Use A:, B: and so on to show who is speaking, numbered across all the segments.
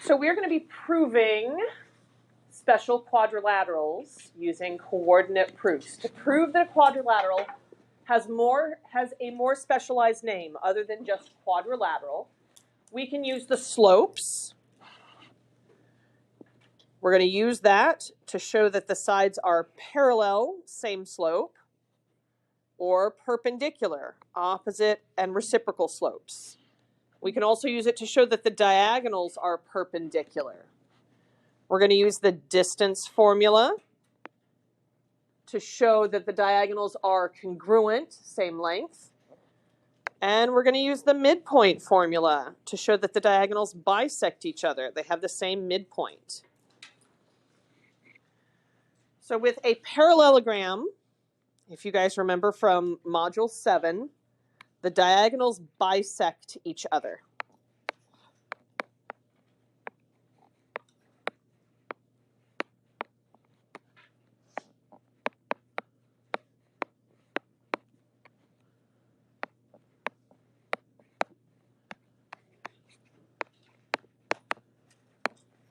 A: So we're going to be proving special quadrilaterals using coordinate proofs. To prove that a quadrilateral has a more specialized name other than just quadrilateral, we can use the slopes. We're going to use that to show that the sides are parallel, same slope, or perpendicular, opposite and reciprocal slopes. We can also use it to show that the diagonals are perpendicular. We're going to use the distance formula to show that the diagonals are congruent, same length. And we're going to use the midpoint formula to show that the diagonals bisect each other. They have the same midpoint. So with a parallelogram, if you guys remember from Module 7, the diagonals bisect each other.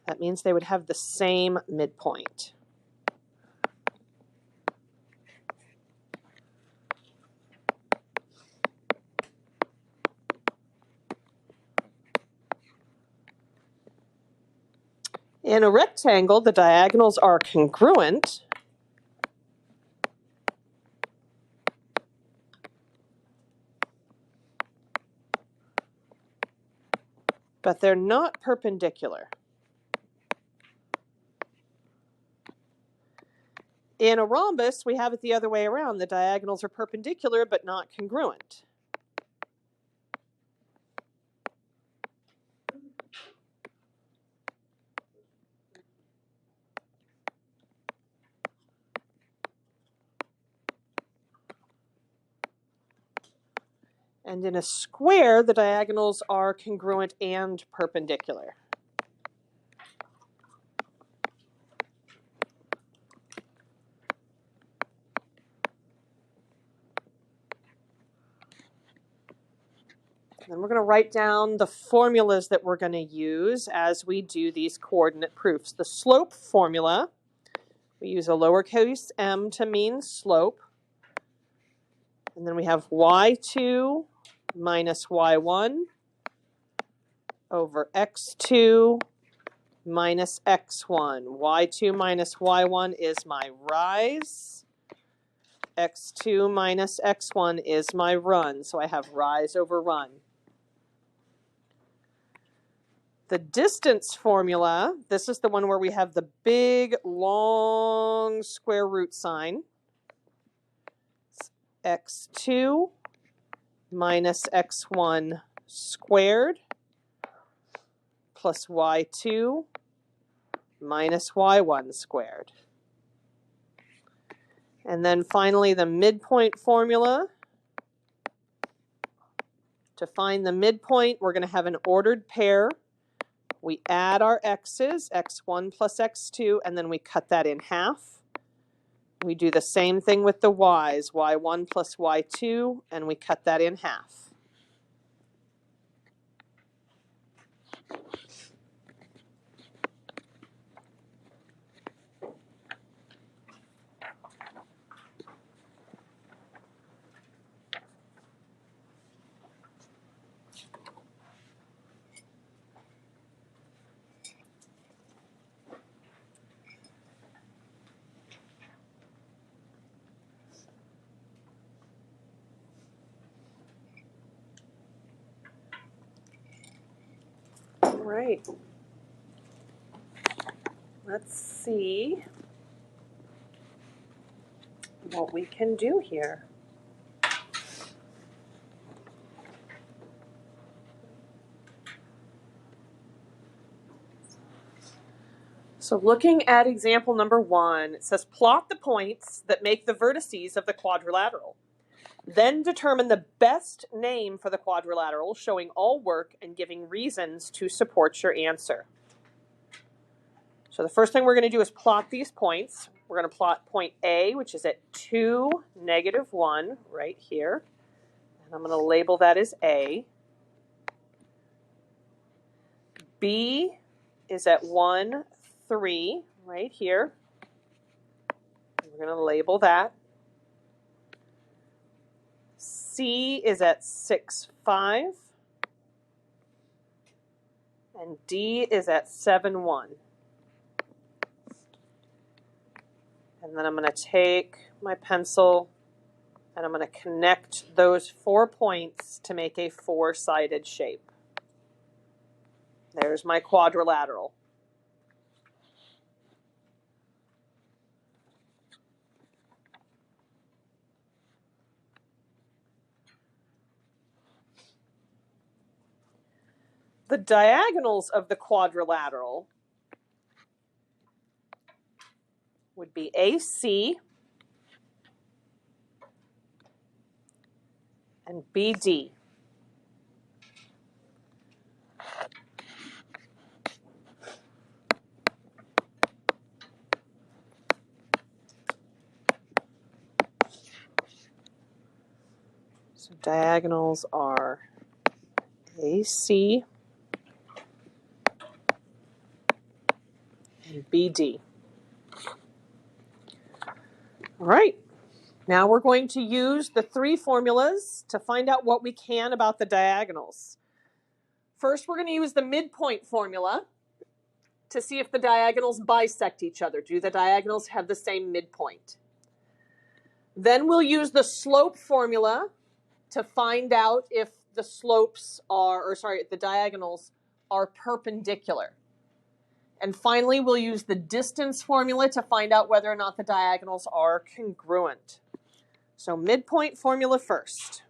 A: That means they would have the same midpoint. In a rectangle, the diagonals are congruent, but they're not perpendicular. In a rhombus, we have it the other way around. The diagonals are perpendicular, but not congruent. And in a square, the diagonals are congruent and perpendicular. And we're going to write down the formulas that we're going to use as we do these coordinate proofs. The slope formula, we use a lowercase m to mean slope. And then we have y2 minus y1 over x2 minus x1. y2 minus y1 is my rise. x2 minus x1 is my run. So I have rise over run. The distance formula, this is the one where we have the big, long square root sign. It's x2 minus x1 squared plus y2 minus y1 squared. And then finally the midpoint formula. To find the midpoint, we're going to have an ordered pair. We add our x's, x1 plus x2, and then we cut that in half. We do the same thing with the y's, y1 plus y2, and we cut that in half. All right. Let's see what we can do here. So looking at example number 1, it says plot the points that make the vertices of the quadrilateral. Then determine the best name for the quadrilateral, showing all work and giving reasons to support your answer. So the first thing we're going to do is plot these points. We're going to plot point A, which is at 2, -1, right here. And I'm going to label that as A. B is at 1, 3, right here. We're going to label that. C is at 6, 5. And D is at 7, 1. And then I'm going to take my pencil and I'm going to connect those 4 points to make a 4-sided shape. There's my quadrilateral. The diagonals of the quadrilateral would be AC and BD. So diagonals are AC and BD. All right. Now we're going to use the 3 formulas to find out what we can about the diagonals. First, we're going to use the midpoint formula to see if the diagonals bisect each other. Do the diagonals have the same midpoint? Then we'll use the slope formula to find out if the the diagonals are perpendicular. And finally, we'll use the distance formula to find out whether or not the diagonals are congruent. So midpoint formula first.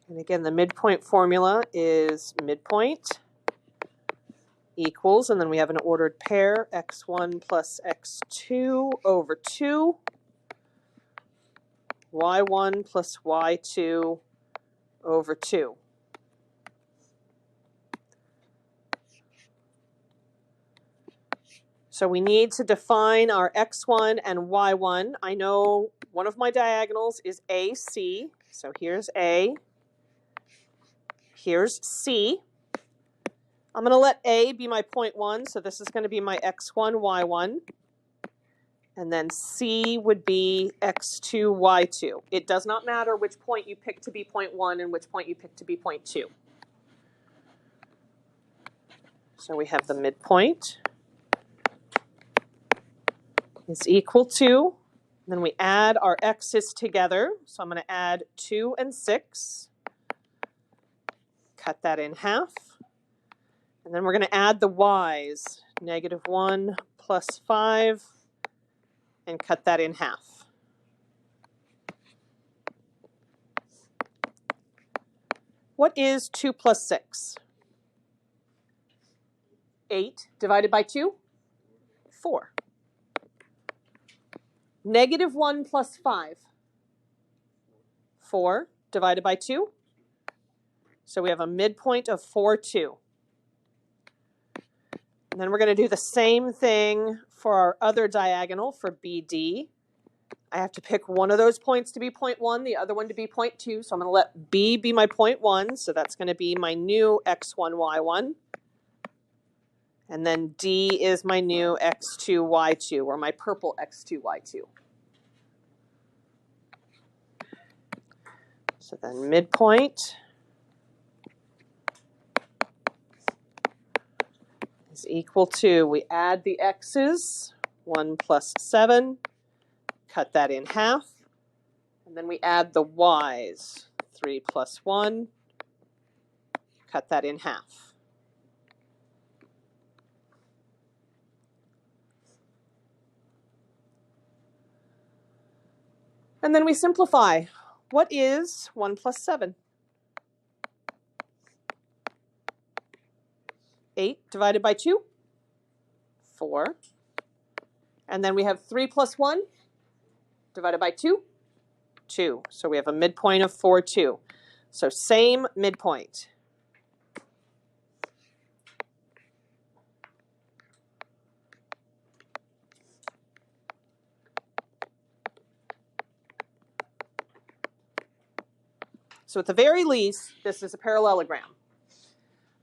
A: And again, the midpoint formula is midpoint equals, and then we have an ordered pair, x1 plus x2 over 2, y1 plus y2 over 2. So we need to define our x1 and y1. I know one of my diagonals is AC, so here's A, here's C. I'm going to let A be my point 1, so this is going to be my x1, y1. And then C would be x2, y2. It does not matter which point you pick to be point 1 and which point you pick to be point 2. So we have the midpoint is equal to, then we add our x's together. So I'm going to add 2 and 6. Cut that in half. And then we're going to add the y's, -1 plus 5, and cut that in half. What is 2 plus 6? 8 divided by 2? 4. -1 plus 5? 4 divided by 2? So we have a midpoint of 4, 2. And then we're going to do the same thing for our other diagonal for BD. I have to pick one of those points to be point 1, the other one to be point 2. So I'm going to let B be my point 1. So that's going to be my new x1, y1. And then D is my new x2, y2, or my purple x2, y2. So then midpoint is equal to, we add the x's, 1 plus 7, cut that in half. And then we add the y's, 3 plus 1, cut that in half. And then we simplify. What is 1 plus 7? 8 divided by 2? 4. And then we have 3 plus 1 divided by 2? 2. So we have a midpoint of 4, 2. So same midpoint. So at the very least, this is a parallelogram.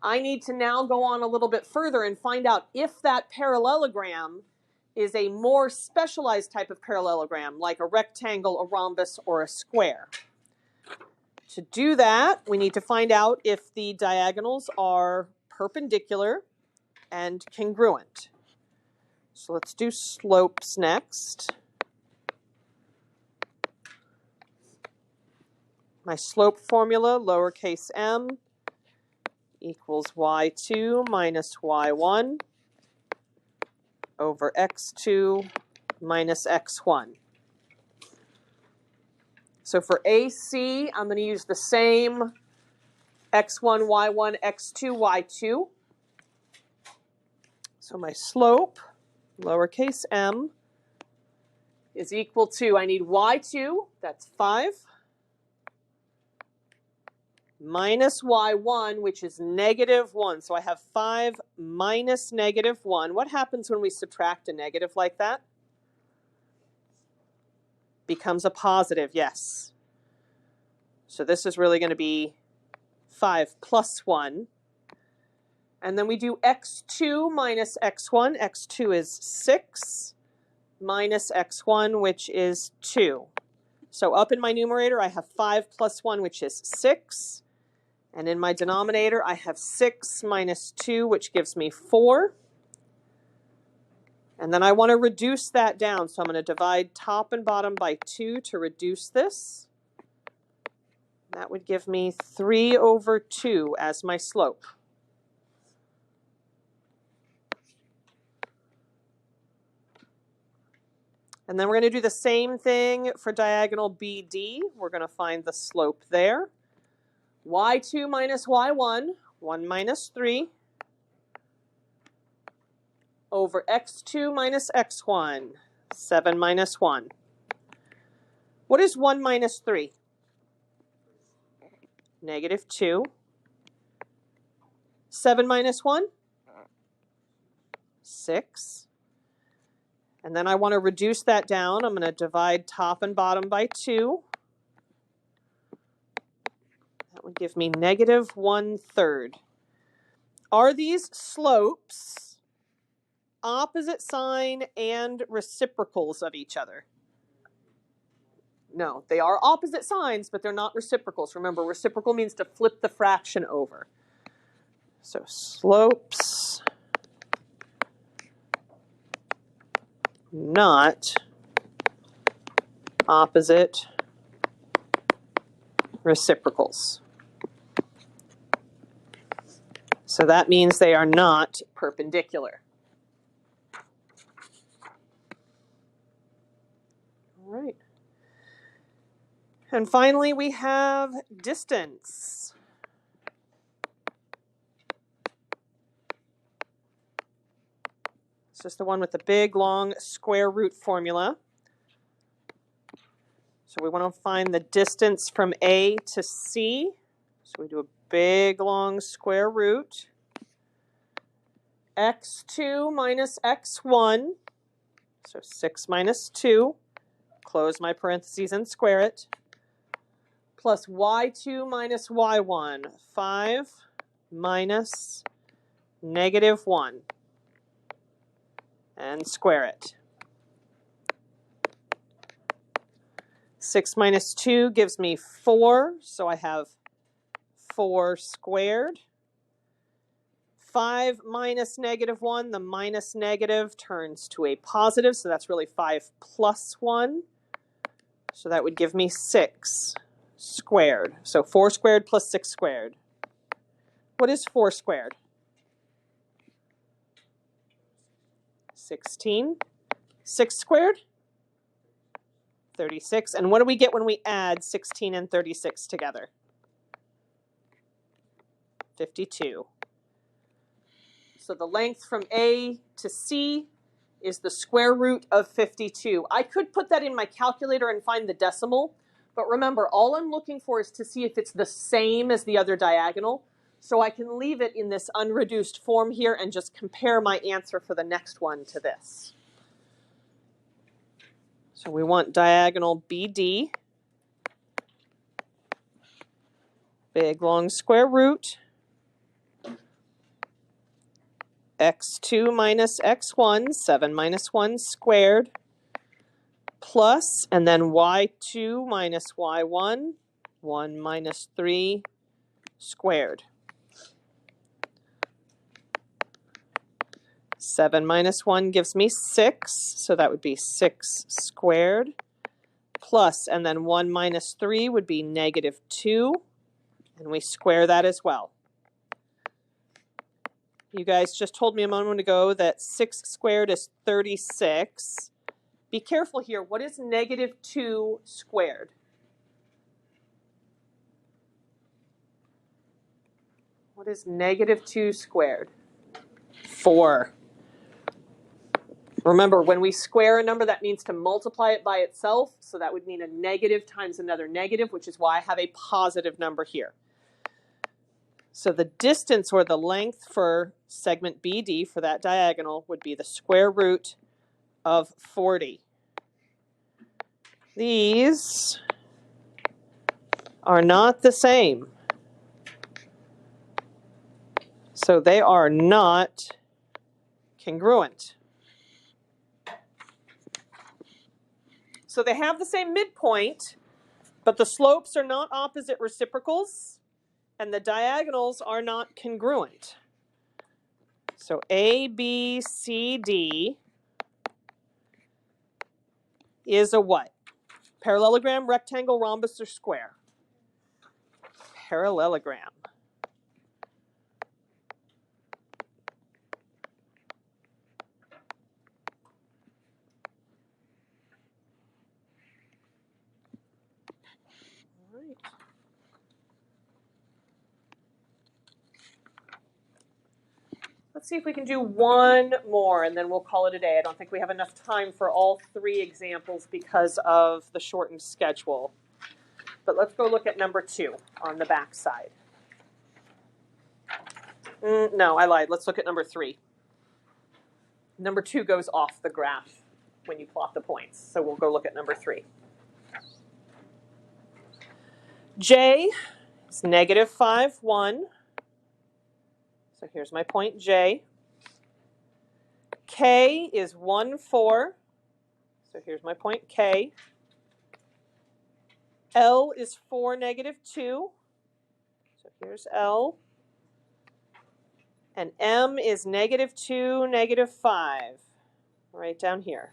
A: I need to now go on a little bit further and find out if that parallelogram is a more specialized type of parallelogram, like a rectangle, a rhombus, or a square. To do that, we need to find out if the diagonals are perpendicular and congruent. So let's do slopes next. My slope formula, lowercase m, equals y2 minus y1 over x2 minus x1. So for AC, I'm going to use the same x1, y1, x2, y2. So my slope, lowercase m, is equal to, I need y2, that's 5, minus y1, which is negative 1. So I have 5 minus negative 1. What happens when we subtract a negative like that? Becomes a positive, yes. So this is really going to be 5 plus 1. And then we do x2 minus x1. x2 is 6 minus x1, which is 2. So up in my numerator, I have 5 plus 1, which is 6. And in my denominator, I have 6 minus 2, which gives me 4. And then I want to reduce that down, so I'm going to divide top and bottom by 2 to reduce this. That would give me 3 over 2 as my slope. And then we're going to do the same thing for diagonal BD. We're going to find the slope there. y2 minus y1, 1 minus 3, over x2 minus x1, 7 minus 1. What is 1 minus 3? Negative 2. 7 minus 1? 6. And then I want to reduce that down. I'm going to divide top and bottom by 2. That would give me negative 1/3. Are these slopes opposite sign and reciprocals of each other? No, they are opposite signs, but they're not reciprocals. Remember, reciprocal means to flip the fraction over. So slopes not opposite reciprocals. So that means they are not perpendicular. All right. And finally, we have distance. It's just the one with the big, long square root formula. So we want to find the distance from A to C. So we do a big, long square root. x2 minus x1, so 6 minus 2. Close my parentheses and square it. Plus y2 minus y1, 5 minus negative 1. And square it. 6 minus 2 gives me 4, so I have 4 squared. 5 minus negative 1, the minus negative turns to a positive, so that's really 5 plus 1. So that would give me 6 squared. So 4 squared plus 6 squared. What is 4 squared? 16. 6 squared? 36. And what do we get when we add 16 and 36 together? 52. So the length from A to C is the square root of 52. I could put that in my calculator and find the decimal, but remember, all I'm looking for is to see if it's the same as the other diagonal. So I can leave it in this unreduced form here and just compare my answer for the next one to this. So we want diagonal BD big long square root x2 minus x1, 7 minus 1 squared, plus, and then y2 minus y1, 1 minus 3 squared. 7 minus 1 gives me 6, so that would be 6 squared, plus, and then 1 minus 3 would be negative 2, and we square that as well. You guys just told me a moment ago that 6 squared is 36. Be careful here. What is negative 2 squared? What is negative 2 squared? 4. Remember, when we square a number, that means to multiply it by itself. So that would mean a negative times another negative, which is why I have a positive number here. So the distance or the length for segment BD for that diagonal would be the square root of 40. These are not the same. So they are not congruent. So they have the same midpoint, but the slopes are not opposite reciprocals, and the diagonals are not congruent. So A, B, C, D is a what? Parallelogram, rectangle, rhombus, or square? Parallelogram. All right. Let's see if we can do one more, and then we'll call it a day. I don't think we have enough time for all 3 examples because of the shortened schedule. But let's go look at number 2 on the back side. No, I lied. Let's look at number 3. Number 2 goes off the graph when you plot the points. So we'll go look at number 3. J is negative 5, 1. So here's my point J. K is 1, 4. So here's my point K. L is 4, negative 2. So here's L. And M is negative 2, negative 5. Right down here.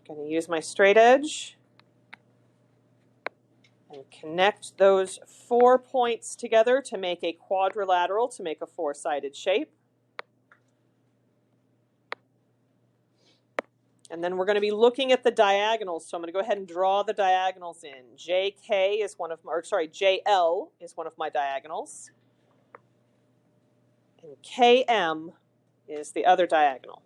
A: I'm going to use my straight edge and connect those 4 points together to make a quadrilateral, to make a 4-sided shape. And then we're going to be looking at the diagonals. So I'm going to go ahead and draw the diagonals in. JL is one of my diagonals. And KM is the other diagonal.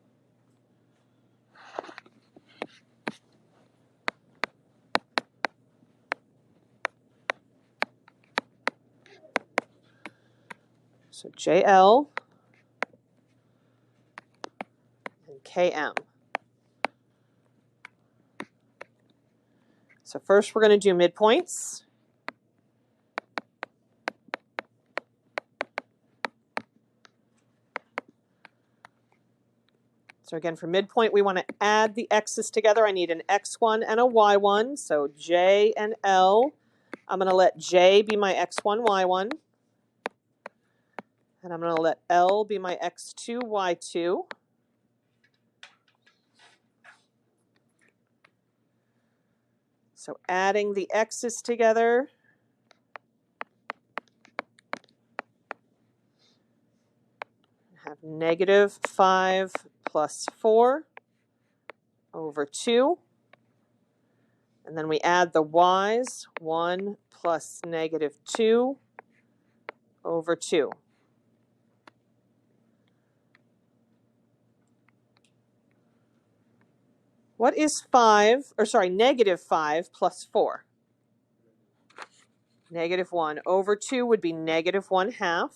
A: So JL and KM. So first we're going to do midpoints. So again, for midpoint, we want to add the x's together. I need an x1 and a y1. So J and L. I'm going to let J be my x1, y1. And I'm going to let L be my x2, y2. So adding the x's together. I have negative 5 plus 4 over 2. And then we add the y's, 1 plus negative 2 over 2. What is negative 5 plus 4? Negative 1 over 2 would be negative 1/2.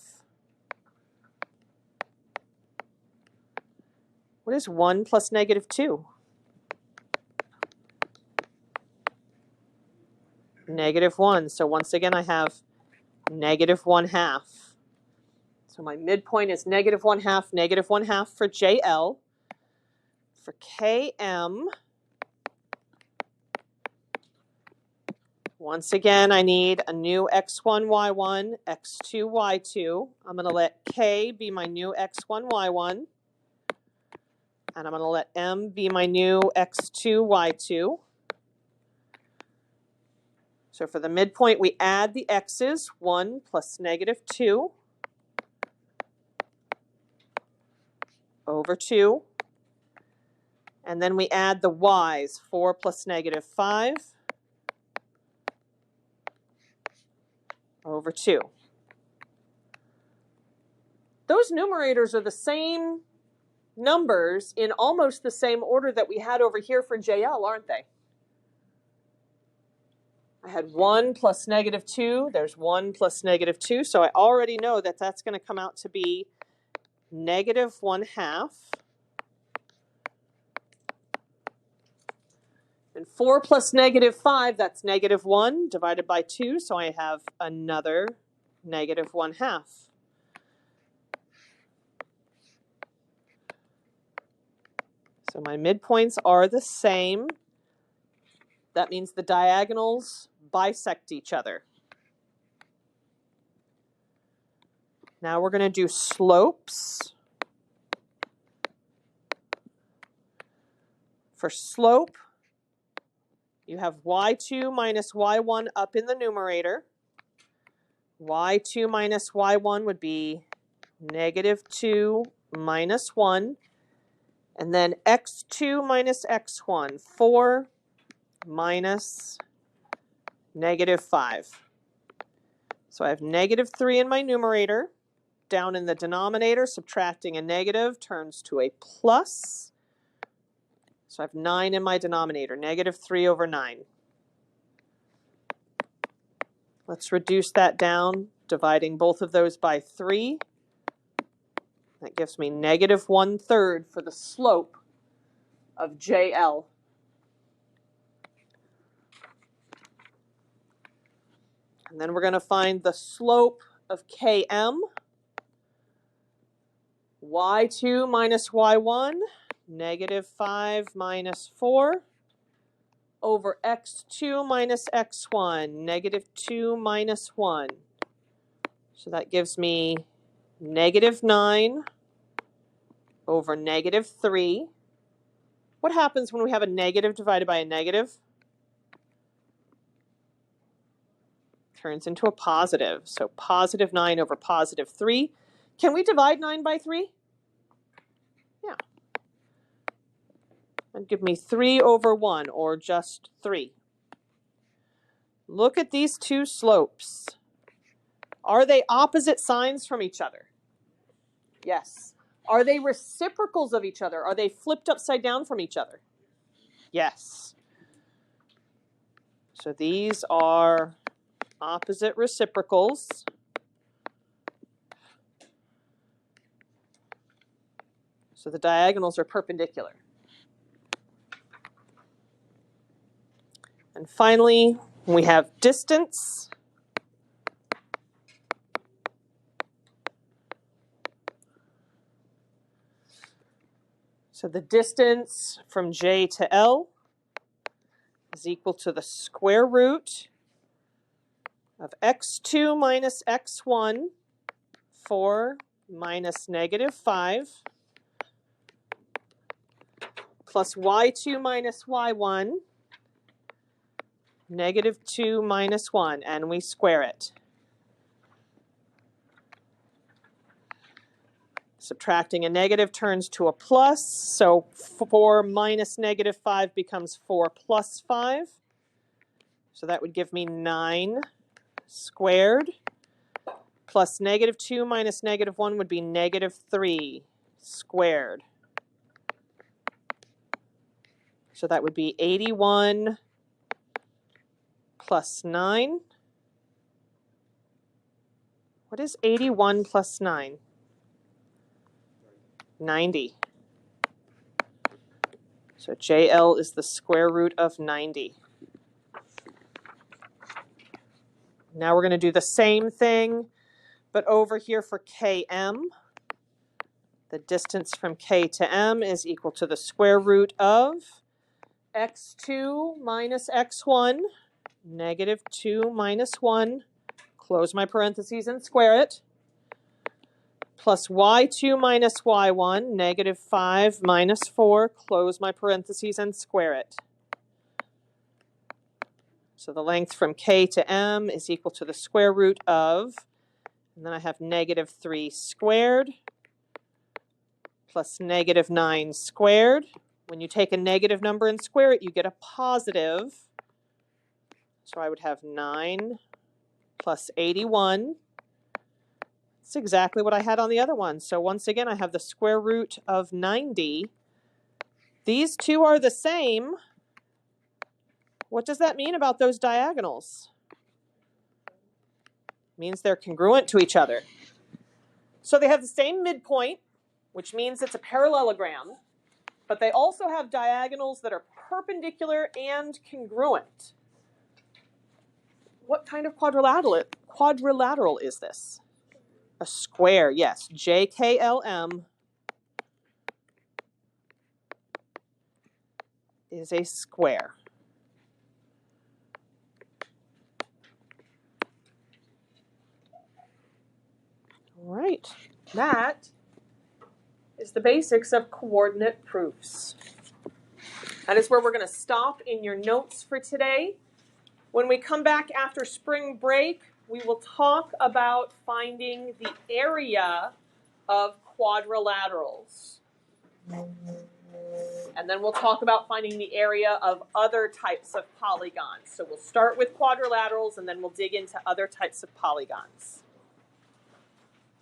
A: What is 1 plus negative 2? negative 1. So once again, I have negative 1/2. So my midpoint is negative 1/2, negative 1/2 for JL. For KM, once again, I need a new x1, y1, x2, y2. I'm going to let K be my new x1, y1. And I'm going to let M be my new x2, y2. So for the midpoint, we add the x's, 1 plus negative 2 over 2. And then we add the y's, 4 plus negative 5 over 2. Those numerators are the same numbers in almost the same order that we had over here for JL, aren't they? I had 1 plus negative 2. There's 1 plus negative 2. So I already know that that's going to come out to be negative 1/2. And 4 plus negative 5, that's negative 1 divided by 2. So I have another negative 1/2. So my midpoints are the same. That means the diagonals bisect each other. Now we're going to do slopes. For slope, you have y2 minus y1 up in the numerator. y2 minus y1 would be negative 2 minus 1. And then x2 minus x1, 4 minus negative 5. So I have negative 3 in my numerator. Down in the denominator, subtracting a negative turns to a plus. So I have 9 in my denominator, negative 3 over 9. Let's reduce that down, dividing both of those by 3. That gives me negative 1/3 for the slope of JL. And then we're going to find the slope of KM. y2 minus y1, negative 5 minus 4, over x2 minus x1, negative 2 minus 1. So that gives me negative 9 over negative 3. What happens when we have a negative divided by a negative? Turns into a positive. So positive 9 over positive 3. Can we divide 9 by 3? Yeah. That'd give me 3 over 1, or just 3. Look at these two slopes. Are they opposite signs from each other? Yes. Are they reciprocals of each other? Are they flipped upside down from each other? Yes. So these are opposite reciprocals. So the diagonals are perpendicular. And finally, we have distance. So the distance from J to L is equal to the square root of x2 minus x1, 4 minus negative 5, plus y2 minus y1, negative 2 minus 1, and we square it. Subtracting a negative turns to a plus, so 4 minus negative 5 becomes 4 plus 5. So that would give me 9 squared, plus negative 2 minus negative 1 would be negative 3 squared. So that would be 81 plus 9. What is 81 plus 9? 90. So JL is the square root of 90. Now we're going to do the same thing, but over here for km. The distance from k to m is equal to the square root of x2 minus x1, negative 2 minus 1, close my parentheses and square it, plus y2 minus y1, negative 5 minus 4, close my parentheses and square it. So the length from k to m is equal to the square root of, and then I have negative 3 squared plus negative 9 squared. When you take a negative number and square it, you get a positive. So I would have 9 plus 81. That's exactly what I had on the other one. So once again, I have the square root of 90. These two are the same. What does that mean about those diagonals? It means they're congruent to each other. So they have the same midpoint, which means it's a parallelogram, but they also have diagonals that are perpendicular and congruent. What kind of quadrilateral is this? A square, yes. JKLM is a square. All right, that is the basics of coordinate proofs. That is where we're going to stop in your notes for today. When we come back after spring break, we will talk about finding the area of quadrilaterals. And then we'll talk about finding the area of other types of polygons. So we'll start with quadrilaterals and then we'll dig into other types of polygons.